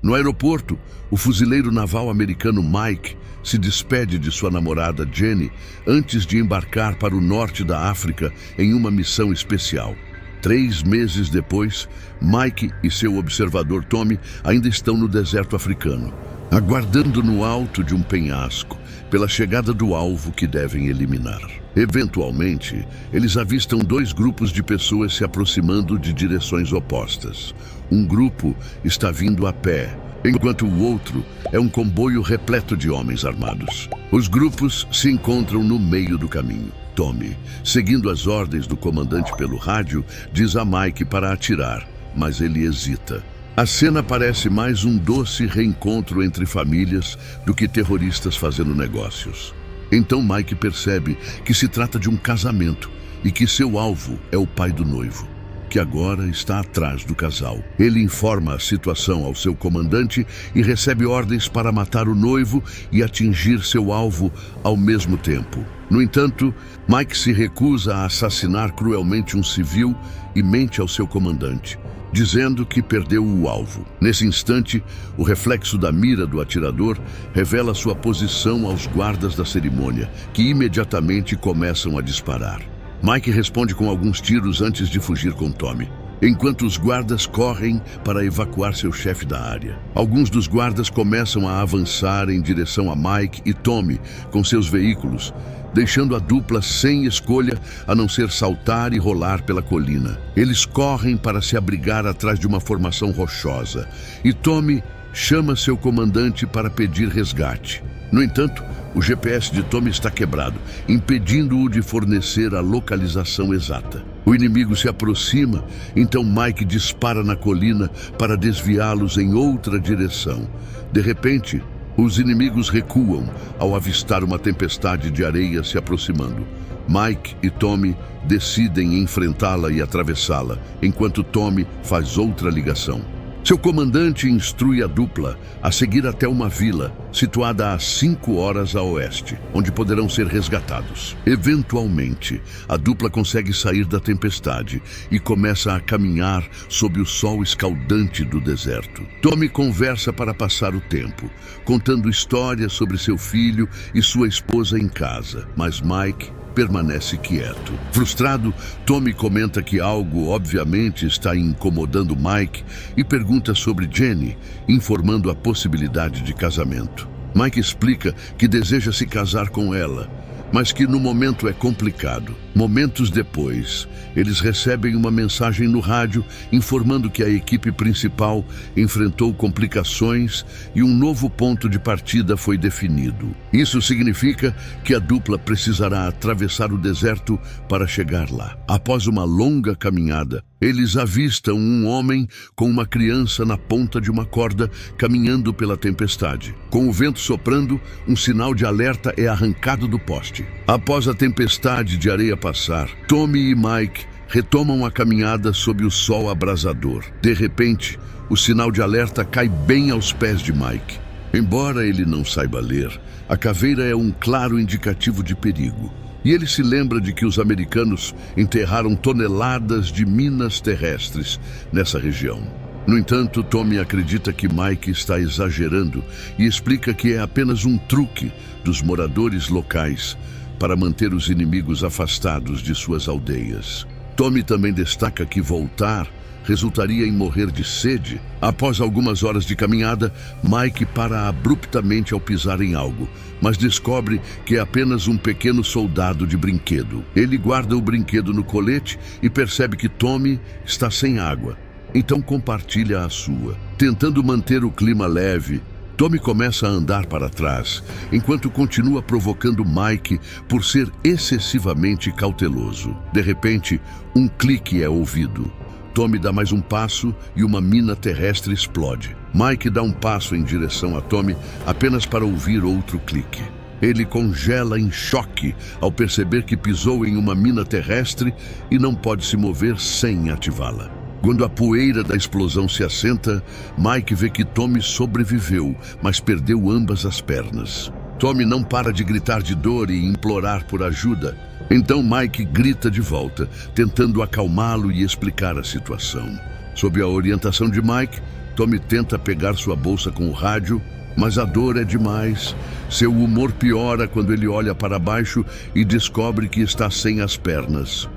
No aeroporto, o fuzileiro naval americano Mike se despede de sua namorada Jenny antes de embarcar para o norte da África em uma missão especial. 3 meses depois, Mike e seu observador Tommy ainda estão no deserto africano, aguardando no alto de um penhasco pela chegada do alvo que devem eliminar. Eventualmente, eles avistam 2 grupos de pessoas se aproximando de direções opostas. Um grupo está vindo a pé, enquanto o outro é um comboio repleto de homens armados. Os grupos se encontram no meio do caminho. Tommy, seguindo as ordens do comandante pelo rádio, diz a Mike para atirar, mas ele hesita. A cena parece mais um doce reencontro entre famílias do que terroristas fazendo negócios. Então Mike percebe que se trata de um casamento e que seu alvo é o pai do noivo, que agora está atrás do casal. Ele informa a situação ao seu comandante e recebe ordens para matar o noivo e atingir seu alvo ao mesmo tempo. No entanto, Mike se recusa a assassinar cruelmente um civil e mente ao seu comandante, dizendo que perdeu o alvo. Nesse instante, o reflexo da mira do atirador revela sua posição aos guardas da cerimônia, que imediatamente começam a disparar. Mike responde com alguns tiros antes de fugir com Tommy, enquanto os guardas correm para evacuar seu chefe da área. Alguns dos guardas começam a avançar em direção a Mike e Tommy com seus veículos, deixando a dupla sem escolha a não ser saltar e rolar pela colina. Eles correm para se abrigar atrás de uma formação rochosa, e Tommy chama seu comandante para pedir resgate. No entanto, o GPS de Tommy está quebrado, impedindo-o de fornecer a localização exata. O inimigo se aproxima, então Mike dispara na colina para desviá-los em outra direção. De repente, os inimigos recuam ao avistar uma tempestade de areia se aproximando. Mike e Tommy decidem enfrentá-la e atravessá-la, enquanto Tommy faz outra ligação. Seu comandante instrui a dupla a seguir até uma vila situada a 5 horas a oeste, onde poderão ser resgatados. Eventualmente, a dupla consegue sair da tempestade e começa a caminhar sob o sol escaldante do deserto. Tommy conversa para passar o tempo, contando histórias sobre seu filho e sua esposa em casa, mas Mike permanece quieto. Frustrado, Tommy comenta que algo obviamente está incomodando Mike e pergunta sobre Jenny, informando a possibilidade de casamento. Mike explica que deseja se casar com ela, mas que no momento é complicado. Momentos depois, eles recebem uma mensagem no rádio informando que a equipe principal enfrentou complicações e um novo ponto de partida foi definido. Isso significa que a dupla precisará atravessar o deserto para chegar lá. Após uma longa caminhada, eles avistam um homem com uma criança na ponta de uma corda caminhando pela tempestade. Com o vento soprando, um sinal de alerta é arrancado do poste. Após a tempestade de areia passar, Tommy e Mike retomam a caminhada sob o sol abrasador. De repente, o sinal de alerta cai bem aos pés de Mike. Embora ele não saiba ler, a caveira é um claro indicativo de perigo. E ele se lembra de que os americanos enterraram toneladas de minas terrestres nessa região. No entanto, Tommy acredita que Mike está exagerando e explica que é apenas um truque dos moradores locais para manter os inimigos afastados de suas aldeias. Tommy também destaca que voltar resultaria em morrer de sede. Após algumas horas de caminhada, Mike para abruptamente ao pisar em algo, mas descobre que é apenas um pequeno soldado de brinquedo. Ele guarda o brinquedo no colete e percebe que Tommy está sem água, então compartilha a sua. Tentando manter o clima leve, Tommy começa a andar para trás, enquanto continua provocando Mike por ser excessivamente cauteloso. De repente, um clique é ouvido. Tommy dá mais um passo e uma mina terrestre explode. Mike dá um passo em direção a Tommy apenas para ouvir outro clique. Ele congela em choque ao perceber que pisou em uma mina terrestre e não pode se mover sem ativá-la. Quando a poeira da explosão se assenta, Mike vê que Tommy sobreviveu, mas perdeu ambas as pernas. Tommy não para de gritar de dor e implorar por ajuda. Então Mike grita de volta, tentando acalmá-lo e explicar a situação. Sob a orientação de Mike, Tommy tenta pegar sua bolsa com o rádio, mas a dor é demais. Seu humor piora quando ele olha para baixo e descobre que está sem as pernas.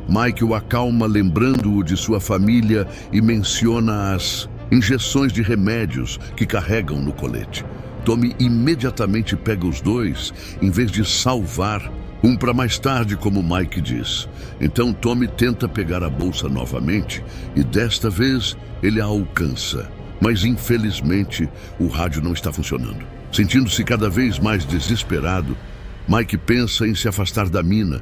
Mike o acalma, lembrando-o de sua família, e menciona as injeções de remédios que carregam no colete. Tommy imediatamente pega os dois, em vez de salvar um para mais tarde, como Mike diz. Então Tommy tenta pegar a bolsa novamente e desta vez ele a alcança. Mas infelizmente o rádio não está funcionando. Sentindo-se cada vez mais desesperado, Mike pensa em se afastar da mina.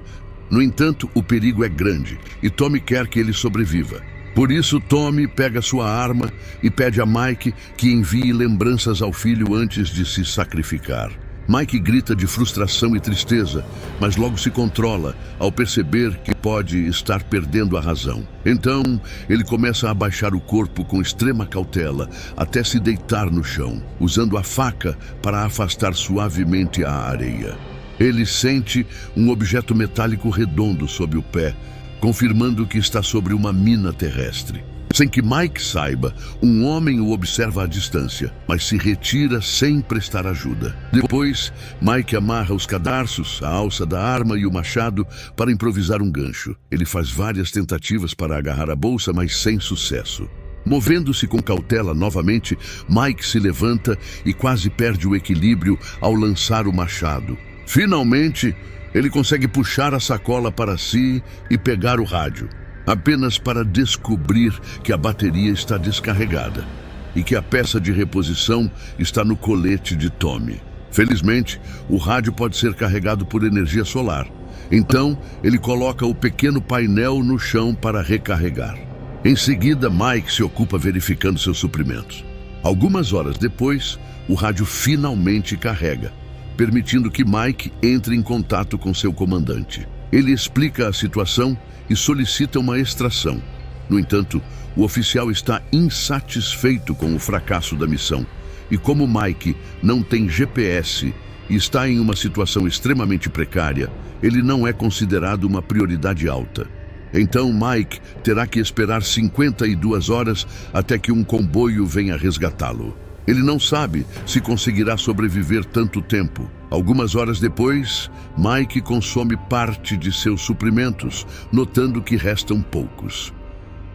No entanto, o perigo é grande e Tommy quer que ele sobreviva. Por isso, Tommy pega sua arma e pede a Mike que envie lembranças ao filho antes de se sacrificar. Mike grita de frustração e tristeza, mas logo se controla ao perceber que pode estar perdendo a razão. Então, ele começa a abaixar o corpo com extrema cautela até se deitar no chão, usando a faca para afastar suavemente a areia. Ele sente um objeto metálico redondo sob o pé, confirmando que está sobre uma mina terrestre. Sem que Mike saiba, um homem o observa à distância, mas se retira sem prestar ajuda. Depois, Mike amarra os cadarços, a alça da arma e o machado para improvisar um gancho. Ele faz várias tentativas para agarrar a bolsa, mas sem sucesso. Movendo-se com cautela novamente, Mike se levanta e quase perde o equilíbrio ao lançar o machado. Finalmente, ele consegue puxar a sacola para si e pegar o rádio, apenas para descobrir que a bateria está descarregada e que a peça de reposição está no colete de Tommy. Felizmente, o rádio pode ser carregado por energia solar. Então, ele coloca o pequeno painel no chão para recarregar. Em seguida, Mike se ocupa verificando seus suprimentos. Algumas horas depois, o rádio finalmente carrega, permitindo que Mike entre em contato com seu comandante. Ele explica a situação e solicita uma extração. No entanto, o oficial está insatisfeito com o fracasso da missão. E como Mike não tem GPS e está em uma situação extremamente precária, ele não é considerado uma prioridade alta. Então Mike terá que esperar 52 horas até que um comboio venha resgatá-lo. Ele não sabe se conseguirá sobreviver tanto tempo. Algumas horas depois, Mike consome parte de seus suprimentos, notando que restam poucos.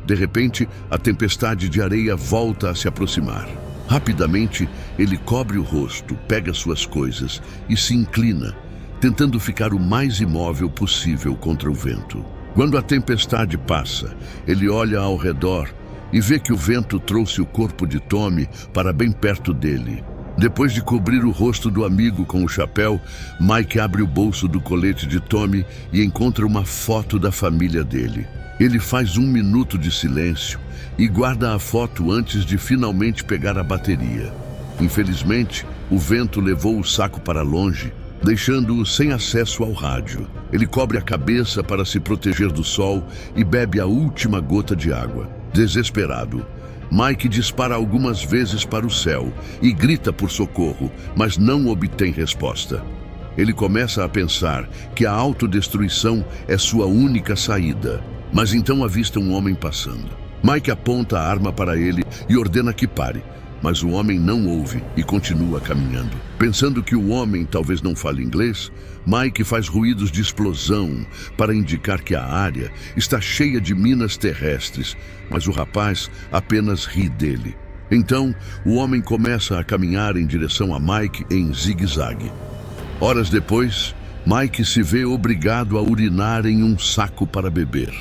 De repente, a tempestade de areia volta a se aproximar. Rapidamente, ele cobre o rosto, pega suas coisas e se inclina, tentando ficar o mais imóvel possível contra o vento. Quando a tempestade passa, ele olha ao redor e vê que o vento trouxe o corpo de Tommy para bem perto dele. Depois de cobrir o rosto do amigo com o chapéu, Mike abre o bolso do colete de Tommy e encontra uma foto da família dele. Ele faz 1 minuto de silêncio e guarda a foto antes de finalmente pegar a bateria. Infelizmente, o vento levou o saco para longe, deixando-o sem acesso ao rádio. Ele cobre a cabeça para se proteger do sol e bebe a última gota de água. Desesperado, Mike dispara algumas vezes para o céu e grita por socorro, mas não obtém resposta. Ele começa a pensar que a autodestruição é sua única saída, mas então avista um homem passando. Mike aponta a arma para ele e ordena que pare, mas o homem não ouve e continua caminhando. Pensando que o homem talvez não fale inglês, Mike faz ruídos de explosão para indicar que a área está cheia de minas terrestres, mas o rapaz apenas ri dele. Então, o homem começa a caminhar em direção a Mike em zigue-zague. Horas depois, Mike se vê obrigado a urinar em um saco para beber.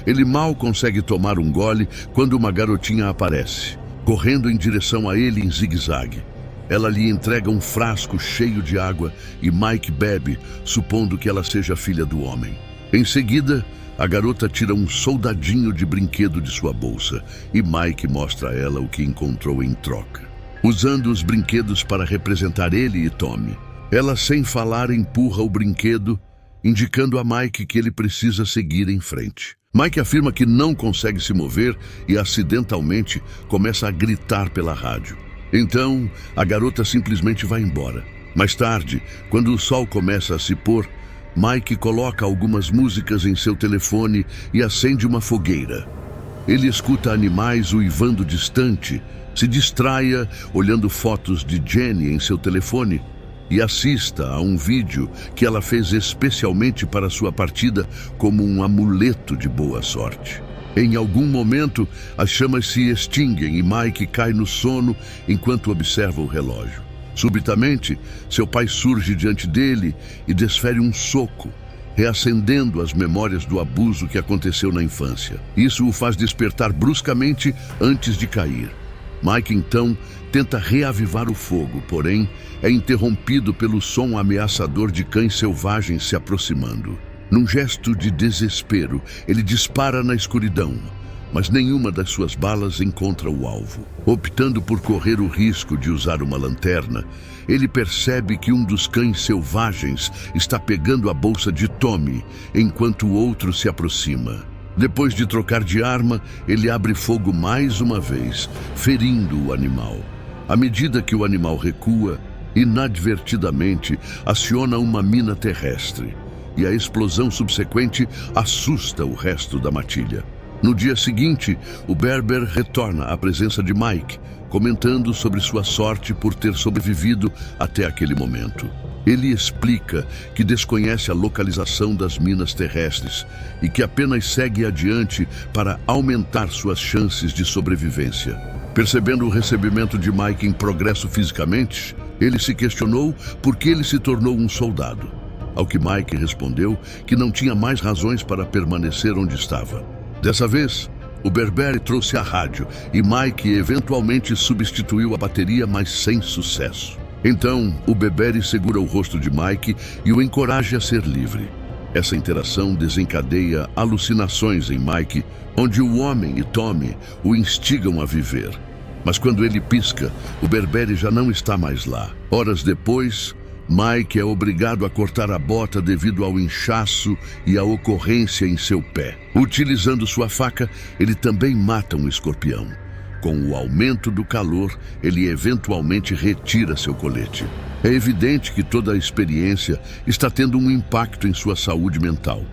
Ele mal consegue tomar um gole quando uma garotinha aparece, correndo em direção a ele em zigue-zague. Ela lhe entrega um frasco cheio de água e Mike bebe, supondo que ela seja filha do homem. Em seguida, a garota tira um soldadinho de brinquedo de sua bolsa e Mike mostra a ela o que encontrou em troca, usando os brinquedos para representar ele e Tommy. Ela, sem falar, empurra o brinquedo, indicando a Mike que ele precisa seguir em frente. Mike afirma que não consegue se mover e, acidentalmente, começa a gritar pela rádio. Então, a garota simplesmente vai embora. Mais tarde, quando o sol começa a se pôr, Mike coloca algumas músicas em seu telefone e acende uma fogueira. Ele escuta animais uivando distante, se distraia olhando fotos de Jenny em seu telefone e assista a um vídeo que ela fez especialmente para sua partida como um amuleto de boa sorte. Em algum momento, as chamas se extinguem e Mike cai no sono enquanto observa o relógio. Subitamente, seu pai surge diante dele e desfere um soco, reacendendo as memórias do abuso que aconteceu na infância. Isso o faz despertar bruscamente antes de cair. Mike, então, tenta reavivar o fogo, porém, é interrompido pelo som ameaçador de cães selvagens se aproximando. Num gesto de desespero, ele dispara na escuridão, mas nenhuma das suas balas encontra o alvo. Optando por correr o risco de usar uma lanterna, ele percebe que um dos cães selvagens está pegando a bolsa de Tommy, enquanto o outro se aproxima. Depois de trocar de arma, ele abre fogo mais uma vez, ferindo o animal. À medida que o animal recua, inadvertidamente aciona uma mina terrestre, e a explosão subsequente assusta o resto da matilha. No dia seguinte, o Berber retorna à presença de Mike, comentando sobre sua sorte por ter sobrevivido até aquele momento. Ele explica que desconhece a localização das minas terrestres e que apenas segue adiante para aumentar suas chances de sobrevivência. Percebendo o recebimento de Mike em progresso fisicamente, ele se questionou por que ele se tornou um soldado. Ao que Mike respondeu que não tinha mais razões para permanecer onde estava. Dessa vez, o Berbere trouxe a rádio e Mike eventualmente substituiu a bateria, mas sem sucesso. Então, o Berbere segura o rosto de Mike e o encoraja a ser livre. Essa interação desencadeia alucinações em Mike, onde o homem e Tommy o instigam a viver. Mas quando ele pisca, o Berbere já não está mais lá. Horas depois, Mike é obrigado a cortar a bota devido ao inchaço e à ocorrência em seu pé. Utilizando sua faca, ele também mata um escorpião. Com o aumento do calor, ele eventualmente retira seu colete. É evidente que toda a experiência está tendo um impacto em sua saúde mental.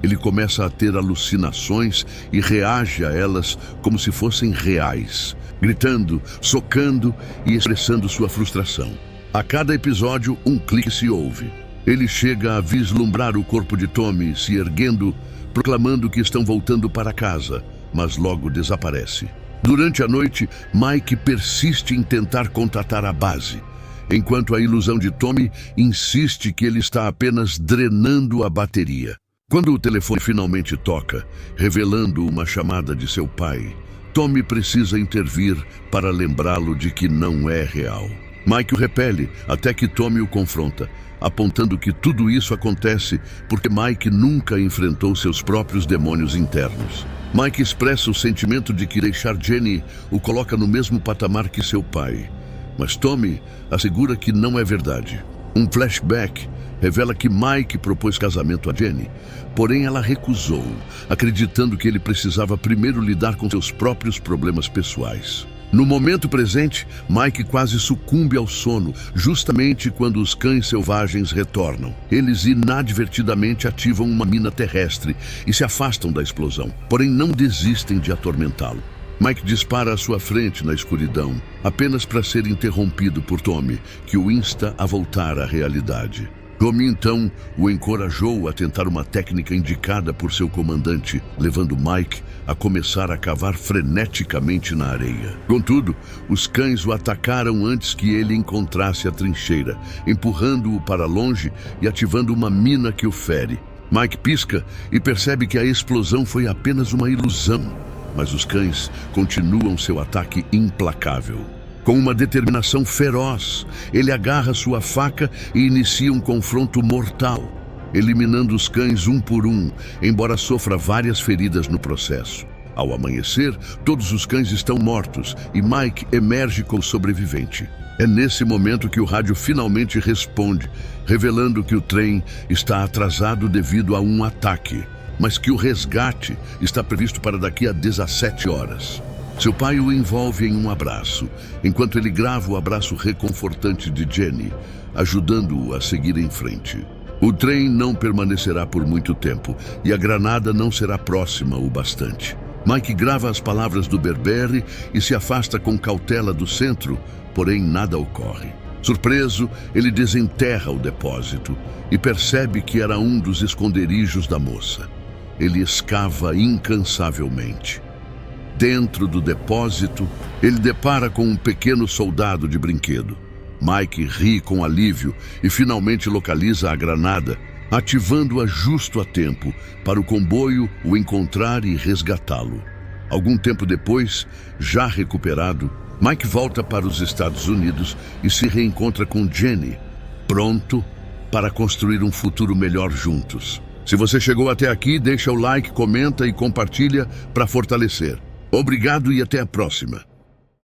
Ele começa a ter alucinações e reage a elas como se fossem reais, gritando, socando e expressando sua frustração. A cada episódio, um clique se ouve. Ele chega a vislumbrar o corpo de Tommy se erguendo, proclamando que estão voltando para casa, mas logo desaparece. Durante a noite, Mike persiste em tentar contatar a base, enquanto a ilusão de Tommy insiste que ele está apenas drenando a bateria. Quando o telefone finalmente toca, revelando uma chamada de seu pai, Tommy precisa intervir para lembrá-lo de que não é real. Mike o repele até que Tommy o confronta, apontando que tudo isso acontece porque Mike nunca enfrentou seus próprios demônios internos. Mike expressa o sentimento de que deixar Jenny o coloca no mesmo patamar que seu pai, mas Tommy assegura que não é verdade. Um flashback revela que Mike propôs casamento a Jenny, porém ela recusou, acreditando que ele precisava primeiro lidar com seus próprios problemas pessoais. No momento presente, Mike quase sucumbe ao sono, justamente quando os cães selvagens retornam. Eles inadvertidamente ativam uma mina terrestre e se afastam da explosão, porém não desistem de atormentá-lo. Mike dispara à sua frente na escuridão, apenas para ser interrompido por Tommy, que o insta a voltar à realidade. Tommy então o encorajou a tentar uma técnica indicada por seu comandante, levando Mike a começar a cavar freneticamente na areia. Contudo, os cães o atacaram antes que ele encontrasse a trincheira, empurrando-o para longe e ativando uma mina que o fere. Mike pisca e percebe que a explosão foi apenas uma ilusão, mas os cães continuam seu ataque implacável. Com uma determinação feroz, ele agarra sua faca e inicia um confronto mortal, eliminando os cães um por um, embora sofra várias feridas no processo. Ao amanhecer, todos os cães estão mortos e Mike emerge como sobrevivente. É nesse momento que o rádio finalmente responde, revelando que o trem está atrasado devido a um ataque, mas que o resgate está previsto para daqui a 17 horas. Seu pai o envolve em um abraço, enquanto ele grava o abraço reconfortante de Jenny, ajudando-o a seguir em frente. O trem não permanecerá por muito tempo e a granada não será próxima o bastante. Mike grava as palavras do Berbere e se afasta com cautela do centro, porém nada ocorre. Surpreso, ele desenterra o depósito e percebe que era um dos esconderijos da moça. Ele escava incansavelmente. Dentro do depósito, ele depara com um pequeno soldado de brinquedo. Mike ri com alívio e finalmente localiza a granada, ativando-a justo a tempo para o comboio o encontrar e resgatá-lo. Algum tempo depois, já recuperado, Mike volta para os Estados Unidos e se reencontra com Jenny, pronto para construir um futuro melhor juntos. Se você chegou até aqui, deixa o like, comenta e compartilha para fortalecer. Obrigado e até a próxima.